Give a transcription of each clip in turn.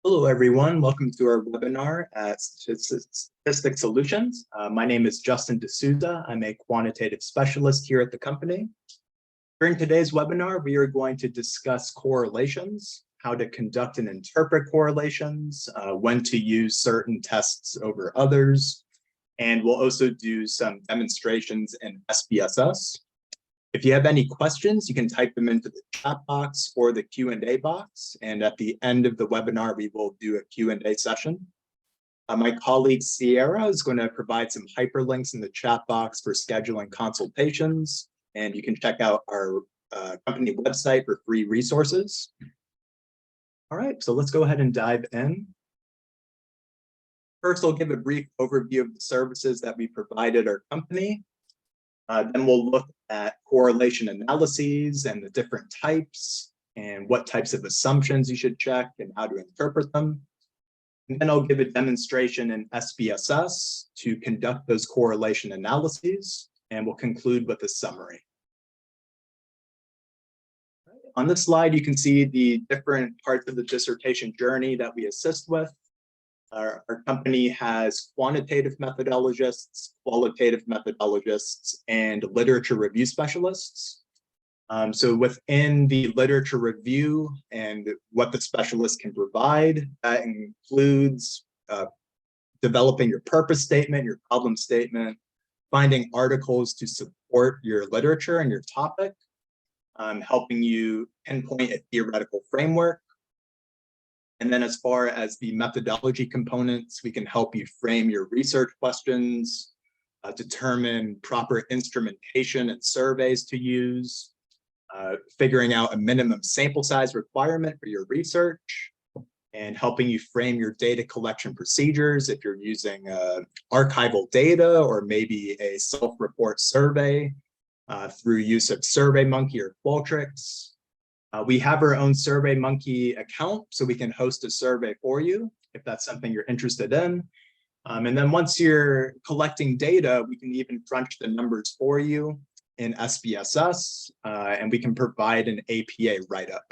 Hello, everyone. Welcome to our webinar at Statistic Solutions. My name is Justin D'Souza. I'm a quantitative specialist here at the company. During today's webinar, we are going to discuss correlations, how to conduct and interpret correlations, when to use certain tests over others, and we'll also do some demonstrations in SPSS. If you have any questions, you can type them into the chat box or the Q&A box. And at the end of the webinar, we will do a Q&A session. My colleague Sierra is going to provide some hyperlinks in the chat box for scheduling consultations. And you can check out our company website for free resources. All right, so let's go ahead and dive in. First, I'll give a brief overview of the services that we provide at our company. Then we'll look at correlation analyses and the different types and what types of assumptions you should check and how to interpret them. And then I'll give a demonstration in SPSS to conduct those correlation analyses, and we'll conclude with a summary. On this slide, you can see the different parts of the dissertation journey that we assist with. Our company has quantitative methodologists, qualitative methodologists, and literature review specialists. So within the literature review and what the specialist can provide, that includes developing your purpose statement, your problem statement, finding articles to support your literature and your topic, helping you pinpoint a theoretical framework. And then as far as the methodology components, we can help you frame your research questions, determine proper instrumentation and surveys to use, figuring out a minimum sample size requirement for your research, and helping you frame your data collection procedures if you're using archival data or maybe a self-report survey through use of SurveyMonkey or Qualtrics. We have our own SurveyMonkey account, so we can host a survey for you if that's something you're interested in. And then once you're collecting data, we can even crunch the numbers for you in SPSS, and we can provide an APA write-up.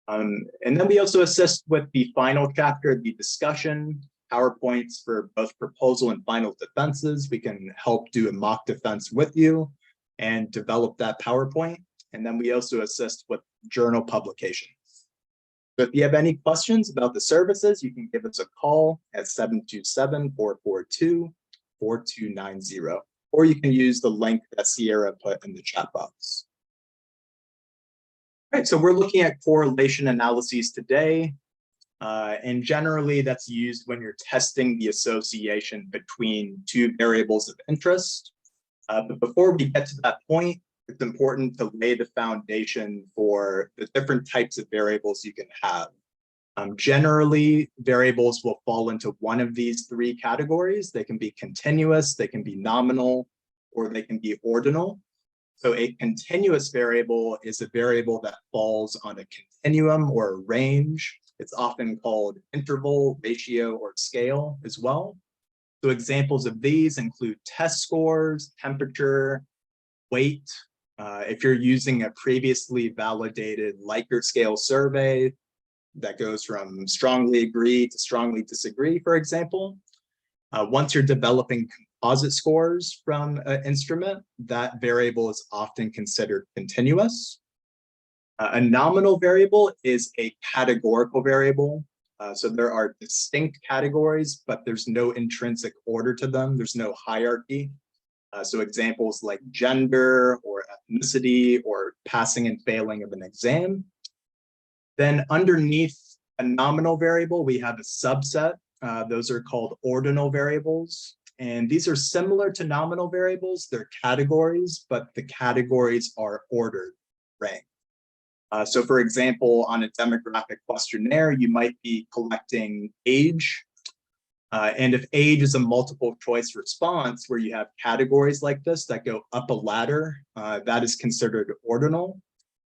And then we also assist with the final chapter, the discussion, PowerPoints for both proposal and final defenses. We can help do a mock defense with you and develop that PowerPoint. And then we also assist with journal publications. So if you have any questions about the services, you can give us a call at 727-442-4290, or you can use the link that Sierra put in the chat box. All right, so we're looking at correlation analyses today. And generally, that's used when you're testing the association between two variables of interest. But before we get to that point, it's important to lay the foundation for the different types of variables you can have. Generally, variables will fall into one of these three categories. They can be continuous, they can be nominal, or they can be ordinal. So a continuous variable is a variable that falls on a continuum or a range. It's often called interval, ratio, or scale as well. So examples of these include test scores, temperature, weight. If you're using a previously validated Likert scale survey that goes from strongly agree to strongly disagree, for example, once you're developing composite scores from an instrument, that variable is often considered continuous. A nominal variable is a categorical variable. So there are distinct categories, but there's no intrinsic order to them. There's no hierarchy. So examples like gender or ethnicity or passing and failing of an exam. Then underneath a nominal variable, we have a subset. Those are called ordinal variables. And these are similar to nominal variables. They're categories, but the categories are ordered, ranked. So for example, on a demographic questionnaire, you might be collecting age. And if age is a multiple choice response where you have categories like this that go up a ladder, that is considered ordinal.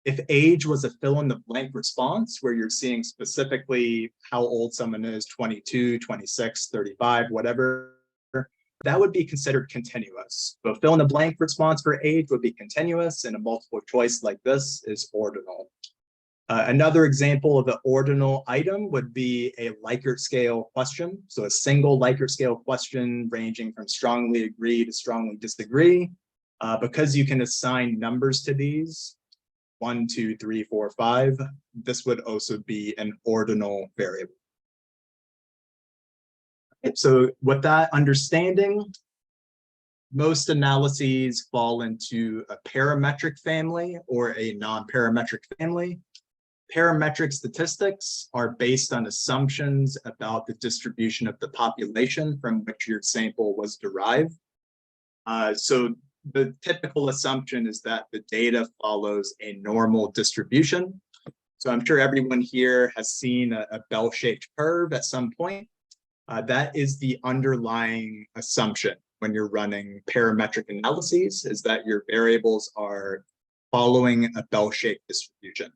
If age was a fill in the blank response where you're seeing specifically how old someone is, 22, 26, 35, whatever, that would be considered continuous. So a fill in the blank response for age would be continuous, and a multiple choice like this is ordinal. Another example of the ordinal item would be a Likert scale question. So a single Likert scale question ranging from strongly agree to strongly disagree. Because you can assign numbers to these, 1, 2, 3, 4, 5, this would also be an ordinal variable. So with that understanding, most analyses fall into a parametric family or a non-parametric family. Parametric statistics are based on assumptions about the distribution of the population from which your sample was derived. So the typical assumption is that the data follows a normal distribution. So I'm sure everyone here has seen a bell-shaped curve at some point. That is the underlying assumption when you're running parametric analyses, is that your variables are following a bell-shaped distribution.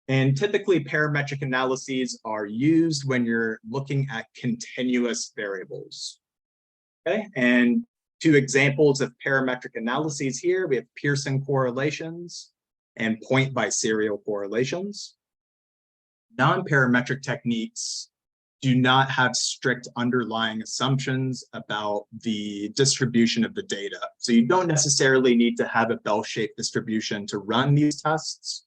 And typically parametric analyses are used when you're looking at continuous variables. Okay, and two examples of parametric analyses here, we have Pearson correlations and point biserial correlations. Non-parametric techniques do not have strict underlying assumptions about the distribution of the data. So you don't necessarily need to have a bell-shaped distribution to run these tests.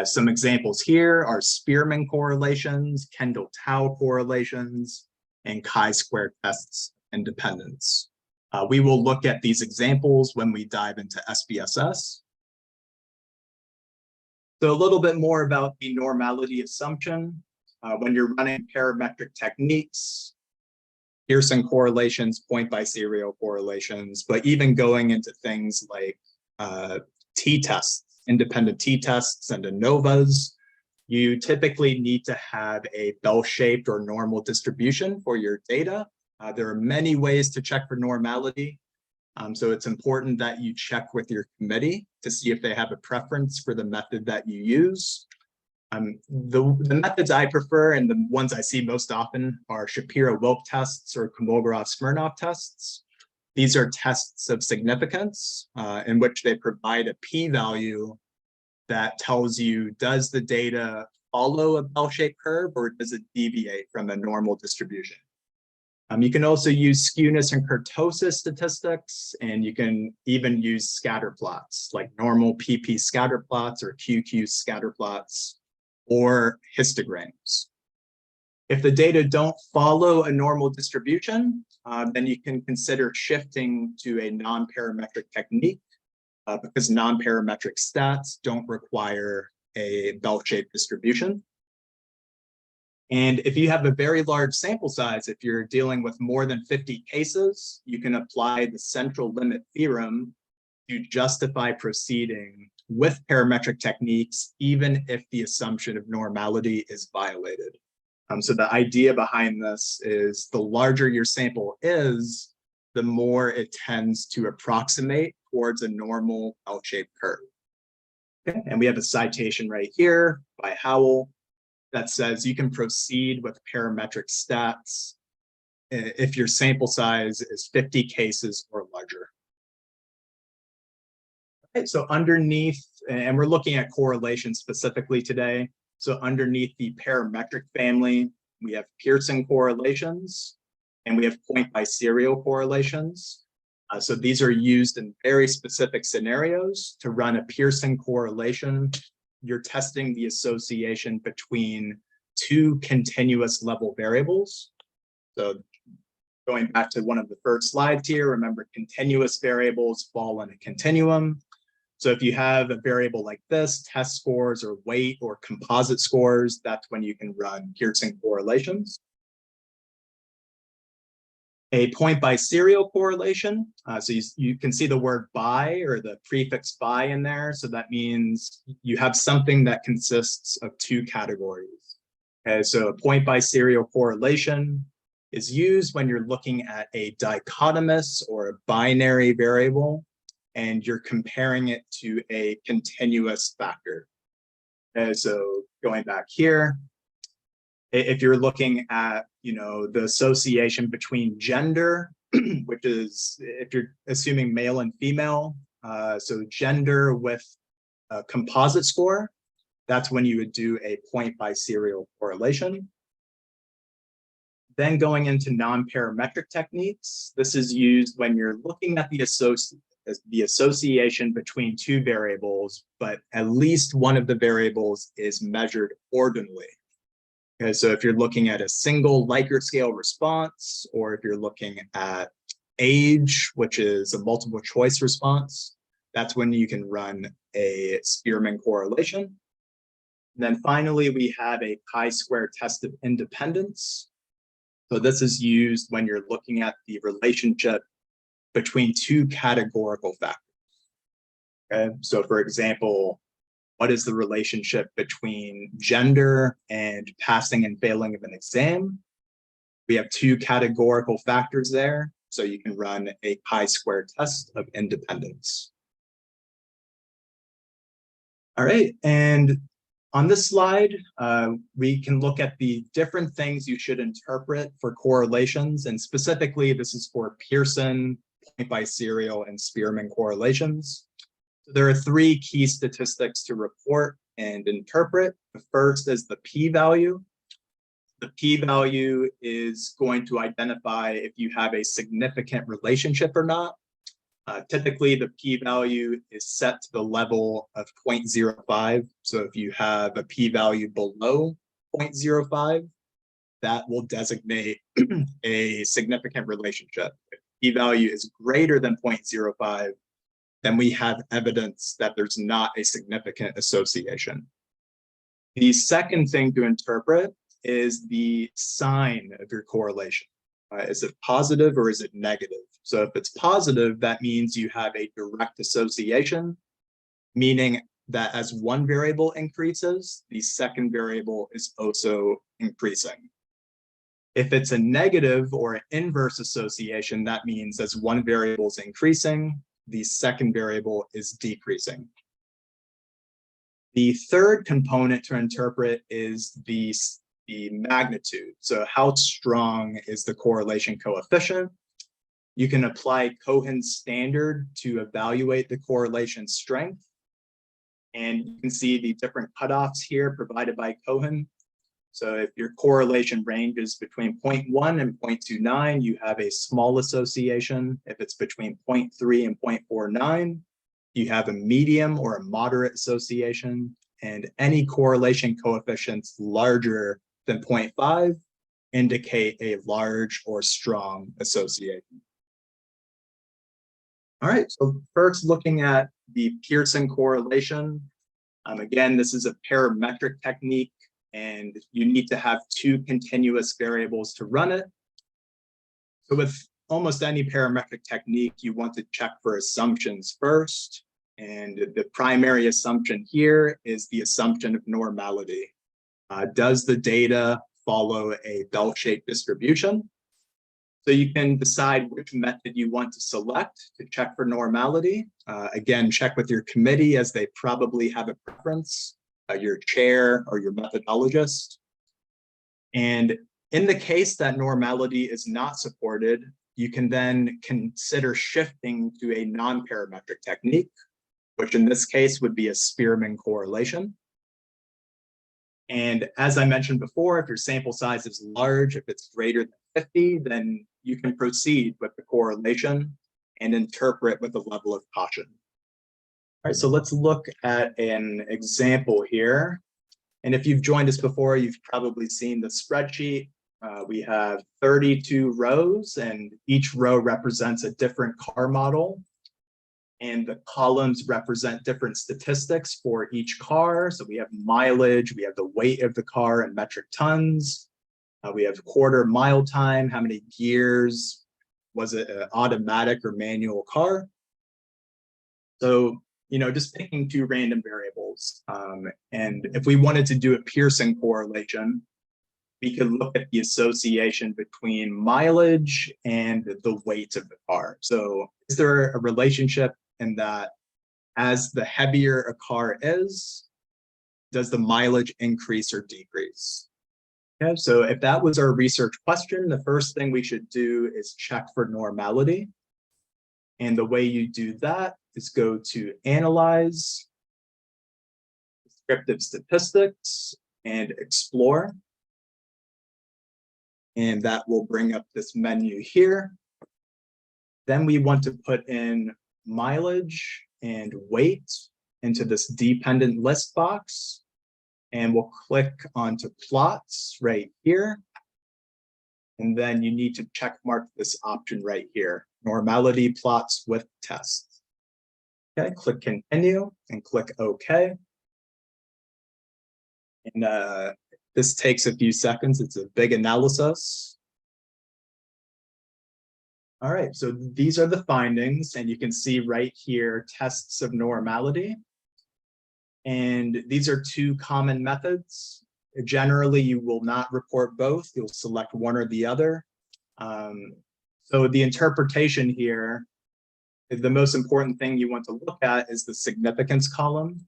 Some examples here are Spearman correlations, Kendall-Tau correlations, and chi-square tests and dependence. We will look at these examples when we dive into SPSS. So a little bit more about the normality assumption. When you're running parametric techniques, Pearson correlations, point biserial correlations, but even going into things like t-tests, independent t-tests and ANOVAs, you typically need to have a bell-shaped or normal distribution for your data. There are many ways to check for normality. So it's important that you check with your committee to see if they have a preference for the method that you use. The methods I prefer and the ones I see most often are Shapiro-Wilk tests or Kolmogorov-Smirnov tests. These are tests of significance in which they provide a p-value that tells you, does the data follow a bell-shaped curve or does it deviate from a normal distribution? You can also use skewness and kurtosis statistics, and you can even use scatter plots like normal PP scatter plots or QQ scatter plots or histograms. If the data don't follow a normal distribution, then you can consider shifting to a non-parametric technique because non-parametric stats don't require a bell-shaped distribution. And if you have a very large sample size, if you're dealing with more than 50 cases, you can apply the central limit theorem to justify proceeding with parametric techniques, even if the assumption of normality is violated. So the idea behind this is the larger your sample is, the more it tends to approximate towards a normal bell-shaped curve. Okay. And we have a citation right here by Howell that says you can proceed with parametric stats if your sample size is 50 cases or larger. Okay, so underneath, and we're looking at correlation specifically today. So underneath the parametric family, we have Pearson correlations and we have point biserial correlations. So these are used in very specific scenarios. To run a Pearson correlation, you're testing the association between two continuous level variables. So going back to one of the first slides here, remember continuous variables fall in a continuum. So if you have a variable like this, test scores or weight or composite scores, that's when you can run Pearson correlations. A point biserial correlation, so you can see the word bi or the prefix bi in there. So that means you have something that consists of two categories. Okay, so a point biserial correlation is used when you're looking at a dichotomous or a binary variable and you're comparing it to a continuous factor. Okay, so going back here, if you're looking at, the association between gender, which is if you're assuming male and female, so gender with a composite score, That's when you would do a point biserial correlation. Then going into non-parametric techniques, this is used when you're looking at the association between two variables, but at least one of the variables is measured ordinally. Okay, so if you're looking at a single Likert scale response, or if you're looking at age, which is a multiple choice response, that's when you can run a Spearman correlation. And then finally, we have a chi-square test of independence. So this is used when you're looking at the relationship between two categorical factors. Okay, so for example, what is the relationship between gender and passing and failing of an exam? We have two categorical factors there, so you can run a chi-square test of independence. All right, and on this slide, we can look at the different things you should interpret for correlations, and specifically, this is for Pearson, point biserial, and Spearman correlations. So there are three key statistics to report and interpret. The first is the p-value. The p-value is going to identify if you have a significant relationship or not. Typically, the p-value is set to the level of 0.05. So if you have a p-value below 0.05, that will designate a significant relationship. If p-value is greater than 0.05, then we have evidence that there's not a significant association. The second thing to interpret is the sign of your correlation. Is it positive or is it negative? So if it's positive, that means you have a direct association, meaning that as one variable increases, the second variable is also increasing. If it's a negative or an inverse association, that means as one variable is increasing, the second variable is decreasing. The third component to interpret is the magnitude. So how strong is the correlation coefficient? You can apply Cohen's standard to evaluate the correlation strength. And you can see the different cutoffs here provided by Cohen. So if your correlation range is between 0.1 and 0.29, you have a small association. If it's between 0.3 and 0.49, you have a medium or a moderate association. And any correlation coefficients larger than 0.5 indicate a large or strong association. All right, so first looking at the Pearson correlation. Again, this is a parametric technique, and you need to have two continuous variables to run it. So with almost any parametric technique, you want to check for assumptions first. And the primary assumption here is the assumption of normality. Does the data follow a bell-shaped distribution? So you can decide which method you want to select to check for normality. Again, check with your committee as they probably have a preference, your chair or your methodologist. And in the case that normality is not supported, you can then consider shifting to a non-parametric technique, which in this case would be a Spearman correlation. And as I mentioned before, if your sample size is large, if it's greater than 50, then you can proceed with the correlation and interpret with a level of caution. All right, so let's look at an example here. And if you've joined us before, you've probably seen the spreadsheet. We have 32 rows, and each row represents a different car model. And the columns represent different statistics for each car. So we have mileage, we have the weight of the car in metric tons. We have quarter mile time, how many gears, was it an automatic or manual car? So, just picking two random variables. And if we wanted to do a Pearson correlation, we could look at the association between mileage and the weight of the car. So is there a relationship in that as the heavier a car is, does the mileage increase or decrease? Okay, so if that was our research question, the first thing we should do is check for normality. And the way you do that is go to Analyze, descriptive statistics and explore. And that will bring up this menu here. Then we want to put in mileage and weight into this dependent list box. And we'll click onto plots right here. And then you need to check mark this option right here, normality plots with tests. Okay, click continue and click OK. And this takes a few seconds. It's a big analysis. All right, so these are the findings, and you can see right here, tests of normality. And these are two common methods. Generally, you will not report both. You'll select one or the other. So the interpretation here, the most important thing you want to look at is the significance column.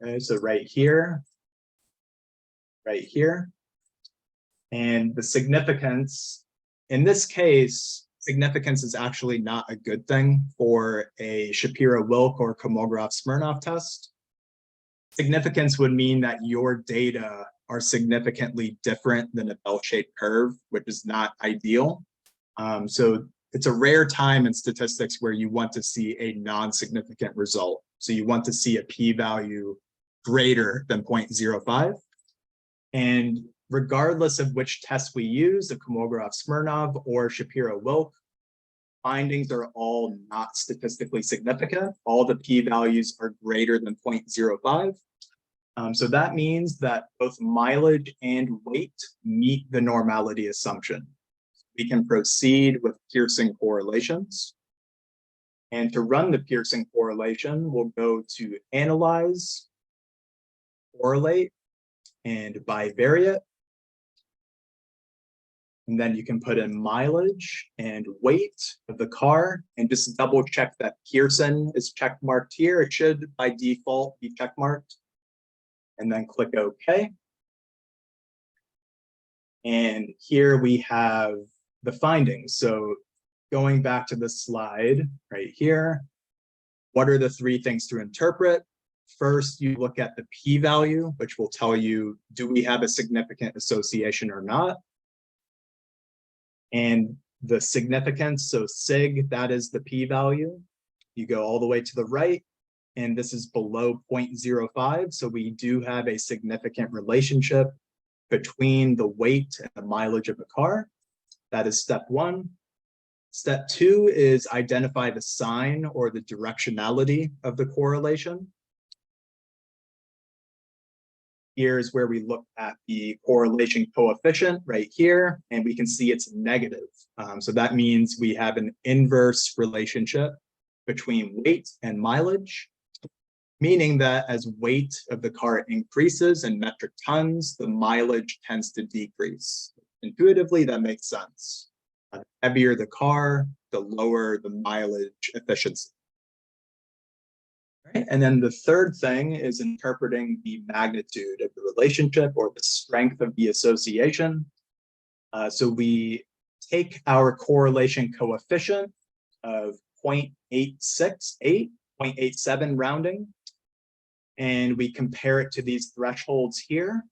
Okay, so right here. And the significance, in this case, significance is actually not a good thing for a Shapiro-Wilk or Kolmogorov-Smirnov test. Significance would mean that your data are significantly different than a bell-shaped curve, which is not ideal. So it's a rare time in statistics where you want to see a non-significant result. So you want to see a p-value greater than 0.05. And regardless of which test we use, the Kolmogorov-Smirnov or Shapiro-Wilk, findings are all not statistically significant. All the p-values are greater than 0.05. So that means that both mileage and weight meet the normality assumption. We can proceed with Pearson correlations. And to run the Pearson correlation, we'll go to Analyze, Correlate, and Bivariate. And then you can put in mileage and weight of the car and just double check that Pearson is check marked here. It should by default be check marked. And then click OK. And here we have the findings. So going back to the slide right here, what are the three things to interpret? First, you look at the p-value, which will tell you, do we have a significant association or not? And the significance, so sig, that is the p-value. You go all the way to the right, and this is below 0.05. So we do have a significant relationship between the weight and the mileage of a car. That is step one. Step two is identify the sign or the directionality of the correlation. Here's where we look at the correlation coefficient right here, and we can see it's negative. So that means we have an inverse relationship between weight and mileage, meaning that as weight of the car increases in metric tons, the mileage tends to decrease. Intuitively, that makes sense. The heavier the car, the lower the mileage efficiency. Right. And then the third thing is interpreting the magnitude of the relationship or the strength of the association. So we take our correlation coefficient of 0.868, 0.87 rounding, and we compare it to these thresholds here.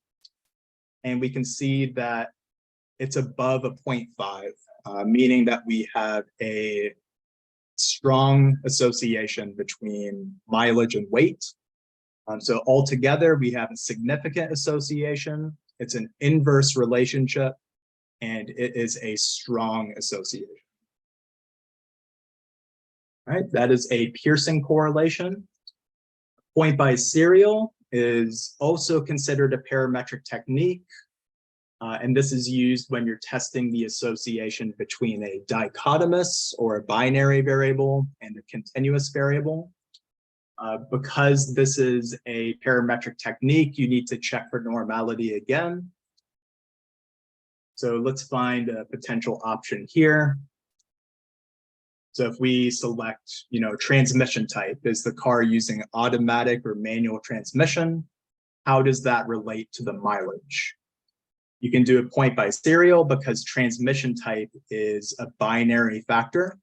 And we can see that it's above a 0.5, meaning that we have a strong association between mileage and weight. So altogether, we have a significant association. It's an inverse relationship, and it is a strong association. All right, that is a Pearson correlation. Point by serial is also considered a parametric technique. And this is used when you're testing the association between a dichotomous or a binary variable and a continuous variable. Because this is a parametric technique, you need to check for normality again. So let's find a potential option here. So if we select, transmission type, is the car using automatic or manual transmission? How does that relate to the mileage? You can do it point by serial because transmission type is a binary factor.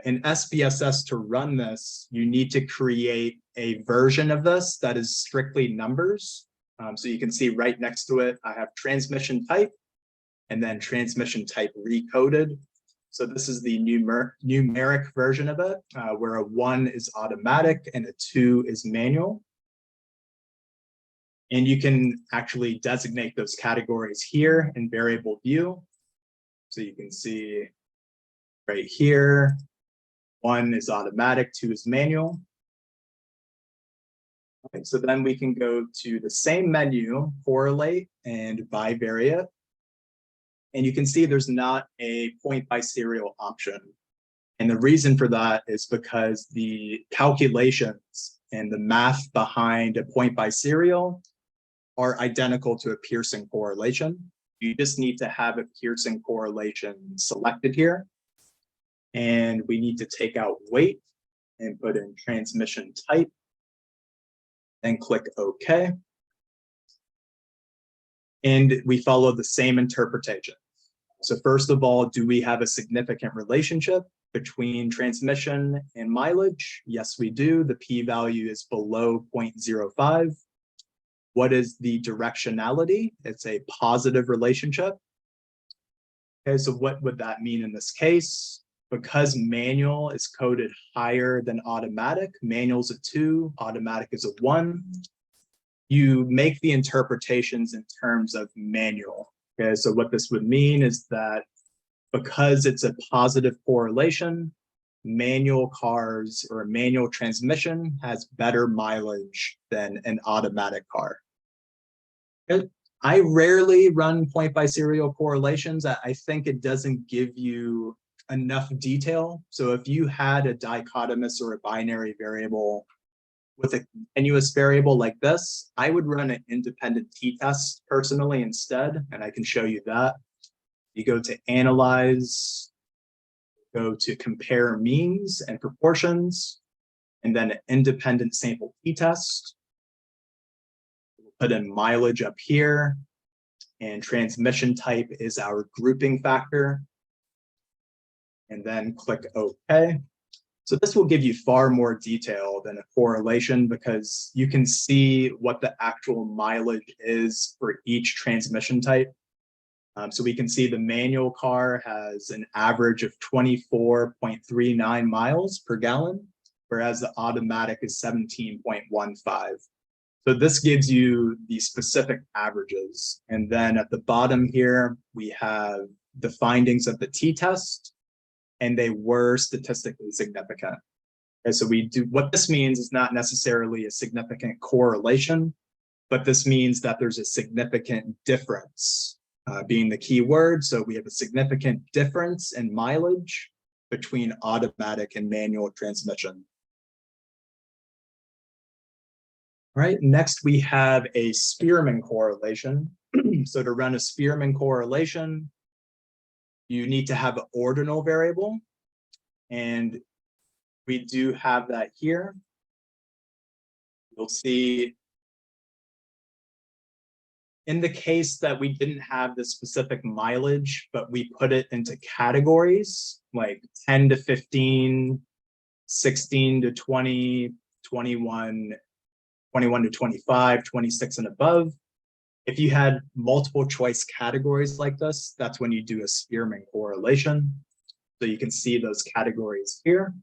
In SPSS, to run this, you need to create a version of this that is strictly numbers. So you can see right next to it, I have transmission type and then transmission type recoded. So this is the numeric version of it, where a 1 is automatic and a 2 is manual. And you can actually designate those categories here in variable view. So you can see right here, 1 is automatic, 2 is manual. Okay, so then we can go to the same menu, correlate and bivariate. And you can see there's not a point by serial option. And the reason for that is because the calculations and the math behind a point by serial are identical to a Pearson correlation. You just need to have a Pearson correlation selected here. And we need to take out weight and put in transmission type and click OK. And we follow the same interpretation. So first of all, do we have a significant relationship between transmission and mileage? Yes, we do. The p-value is below 0.05. What is the directionality? It's a positive relationship. Okay, so what would that mean in this case? Because manual is coded higher than automatic, manual's a 2, automatic is a 1, you make the interpretations in terms of manual. Okay, so what this would mean is that because it's a positive correlation, manual cars or a manual transmission has better mileage than an automatic car. I rarely run point by serial correlations. I think it doesn't give you enough detail. So if you had a dichotomous or a binary variable with a continuous variable like this, I would run an independent t-test personally instead, and I can show you that. You go to analyze, go to compare means and proportions, and then an independent sample t-test. We'll put in mileage up here, and transmission type is our grouping factor. And then click OK. So this will give you far more detail than a correlation because you can see what the actual mileage is for each transmission type. So we can see the manual car has an average of 24.39 miles per gallon, whereas the automatic is 17.15. So this gives you the specific averages. And then at the bottom here, we have the findings of the t-test, and they were statistically significant. Okay, so what this means is not necessarily a significant correlation, but this means that there's a significant difference, being the key word. So we have a significant difference in mileage between automatic and manual transmission. All right, next we have a Spearman correlation. So to run a Spearman correlation, you need to have an ordinal variable, and we do have that here. You'll see in the case that we didn't have the specific mileage, but we put it into categories like 10 to 15, 16 to 20, 21, 21 to 25, 26 and above. If you had multiple choice categories like this, that's when you do a Spearman correlation. So you can see those categories here.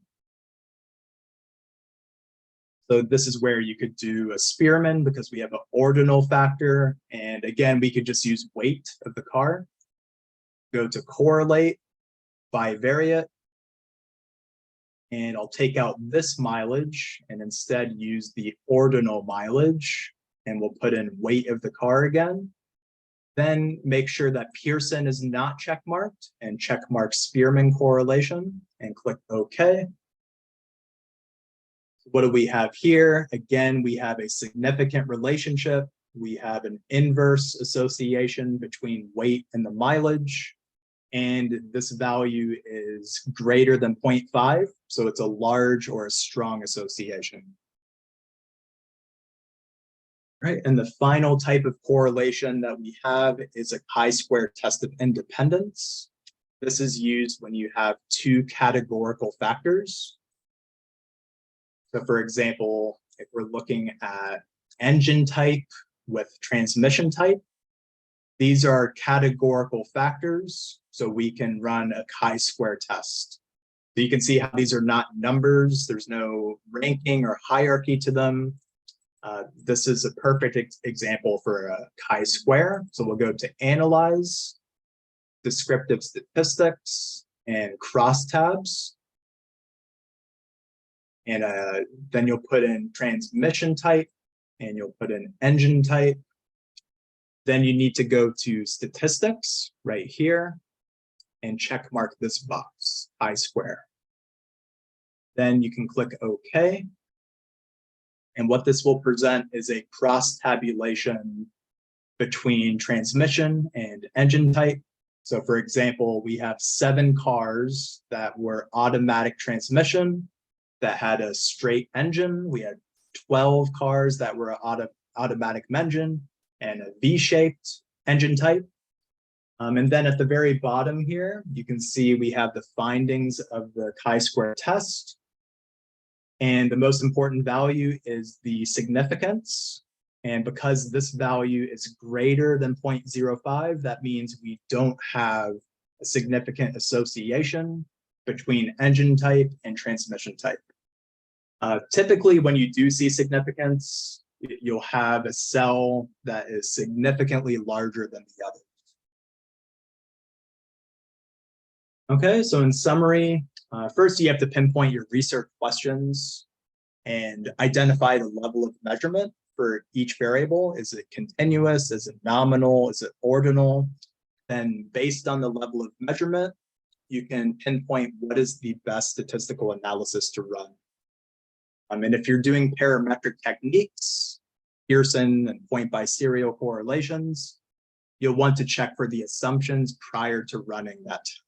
So this is where you could do a Spearman because we have an ordinal factor. And again, we could just use weight of the car. Go to correlate, bivariate, and I'll take out this mileage and instead use the ordinal mileage, and we'll put in weight of the car again. Then make sure that Pearson is not checkmarked and checkmark Spearman correlation and click OK. What do we have here? Again, we have a significant relationship. We have an inverse association between weight and the mileage. And this value is greater than 0.5. So it's a large or a strong association. Right, and the final type of correlation that we have is a chi-square test of independence. This is used when you have two categorical factors. So for example, if we're looking at engine type with transmission type, these are categorical factors, so we can run a chi-square test. So you can see how these are not numbers. There's no ranking or hierarchy to them. This is a perfect example for a chi-square. So we'll go to Analyze, Descriptive Statistics, and Crosstabs. And then you'll put in transmission type, and you'll put in engine type. Then you need to go to Statistics right here and check mark this box, chi-square. Then you can click OK. And what this will present is a cross tabulation between transmission and engine type. So for example, we have 7 cars that were automatic transmission that had a straight engine. We had 12 cars that were automatic engine and a V-shaped engine type. And then at the very bottom here, you can see we have the findings of the chi-square test. And the most important value is the significance. And because this value is greater than 0.05, that means we don't have a significant association between engine type and transmission type. Typically, when you do see significance, you'll have a cell that is significantly larger than the others. Okay, so in summary, first you have to pinpoint your research questions and identify the level of measurement for each variable. Is it continuous? Is it nominal? Is it ordinal? Then based on the level of measurement, you can pinpoint what is the best statistical analysis to run. And if you're doing parametric techniques, Pearson and point by serial correlations, you'll want to check for the assumptions prior to running that test.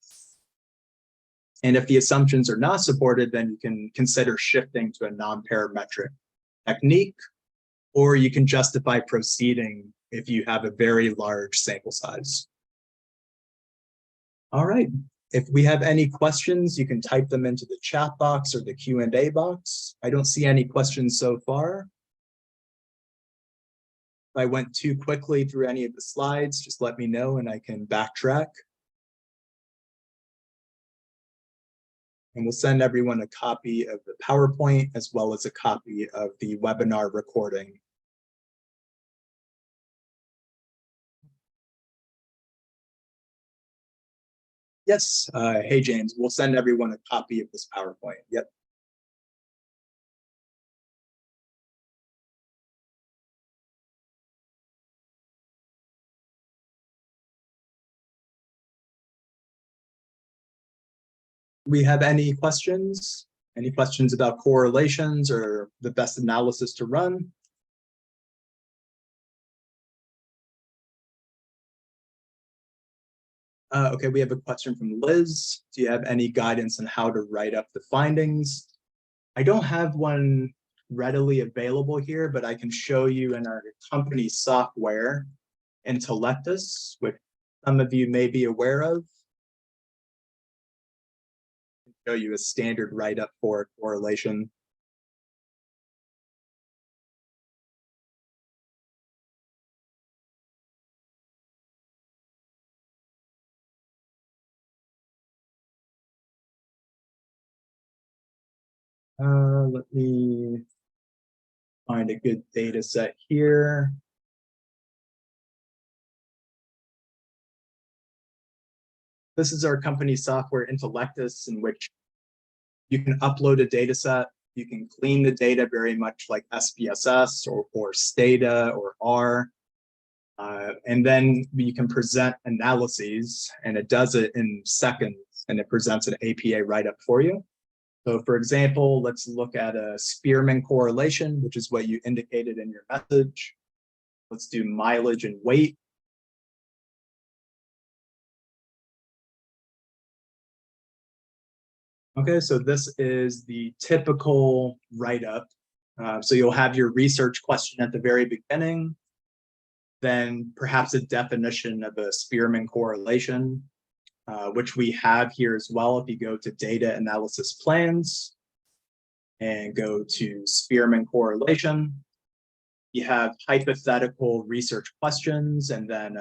And if the assumptions are not supported, then you can consider shifting to a non-parametric technique, or you can justify proceeding if you have a very large sample size. All right. If we have any questions, you can type them into the chat box or the Q&A box. I don't see any questions so far. If I went too quickly through any of the slides, just let me know and I can backtrack. And we'll send everyone a copy of the PowerPoint as well as a copy of the webinar recording. Yes, hey James, we'll send everyone a copy of this PowerPoint. Yep. We have any questions? Any questions about correlations or the best analysis to run? Okay, we have a question from Liz. Do you have any guidance on how to write up the findings? I don't have one readily available here, but I can show you in our company software, Intellectus, which some of you may be aware of. I can show you a standard write-up for correlation. Let me find a good data set here. This is our company software, Intellectus, in which you can upload a data set. You can clean the data very much like SPSS or Stata or R. And then you can present analyses, and it does it in seconds, and it presents an APA write-up for you. So for example, let's look at a Spearman correlation, which is what you indicated in your message. Let's do mileage and weight. Okay, so this is the typical write-up. So you'll have your research question at the very beginning, then perhaps a definition of a Spearman correlation. which we have here as well. If you go to data analysis plans and go to Spearman correlation, you have hypothetical research questions and then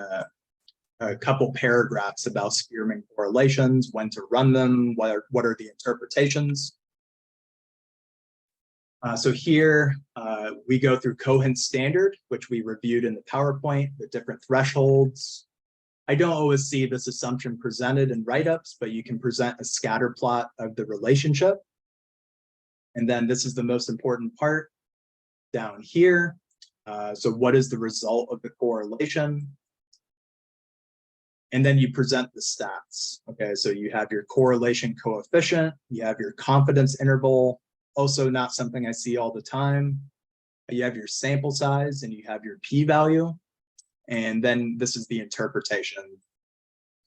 a couple paragraphs about Spearman correlations, when to run them, what are the interpretations. So here we go through Cohen's standard, which we reviewed in the PowerPoint, the different thresholds. I don't always see this assumption presented in write-ups, but you can present a scatter plot of the relationship. And then this is the most important part down here. So what is the result of the correlation? And then you present the stats. Okay, so you have your correlation coefficient, you have your confidence interval, also not something I see all the time. You have your sample size and you have your p-value. And then this is the interpretation.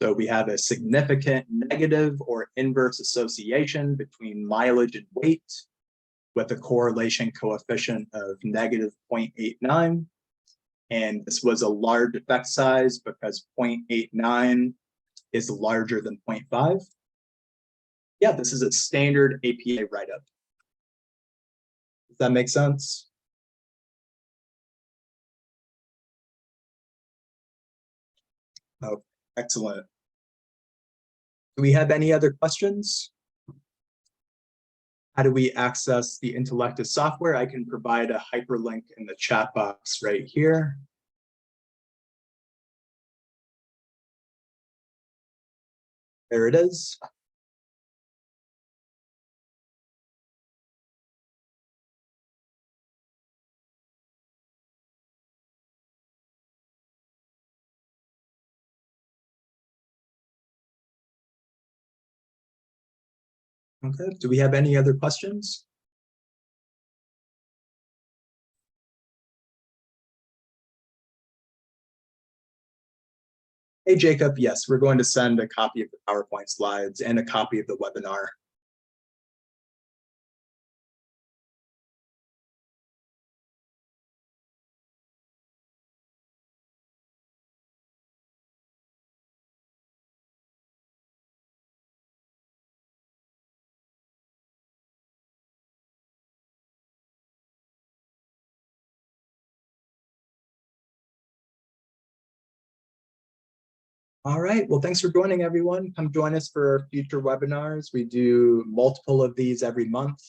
So we have a significant negative or inverse association between mileage and weight with a correlation coefficient of negative 0.89. And this was a large effect size because 0.89 is larger than 0.5. Yeah, this is a standard APA write-up. Does that make sense? Oh, excellent. Do we have any other questions? How do we access the Intellectus software? I can provide a hyperlink in the chat box right here. There it is. Okay, do we have any other questions? Hey, Jacob, yes, we're going to send a copy of the PowerPoint slides and a copy of the webinar. All right, well, thanks for joining, everyone. Come join us for future webinars. We do multiple of these every month.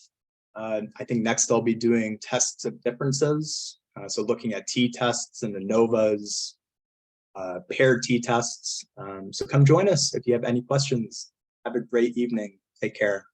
I think next I'll be doing tests of differences. So looking at t-tests and ANOVAs, paired t-tests. So come join us if you have any questions. Have a great evening. Take care.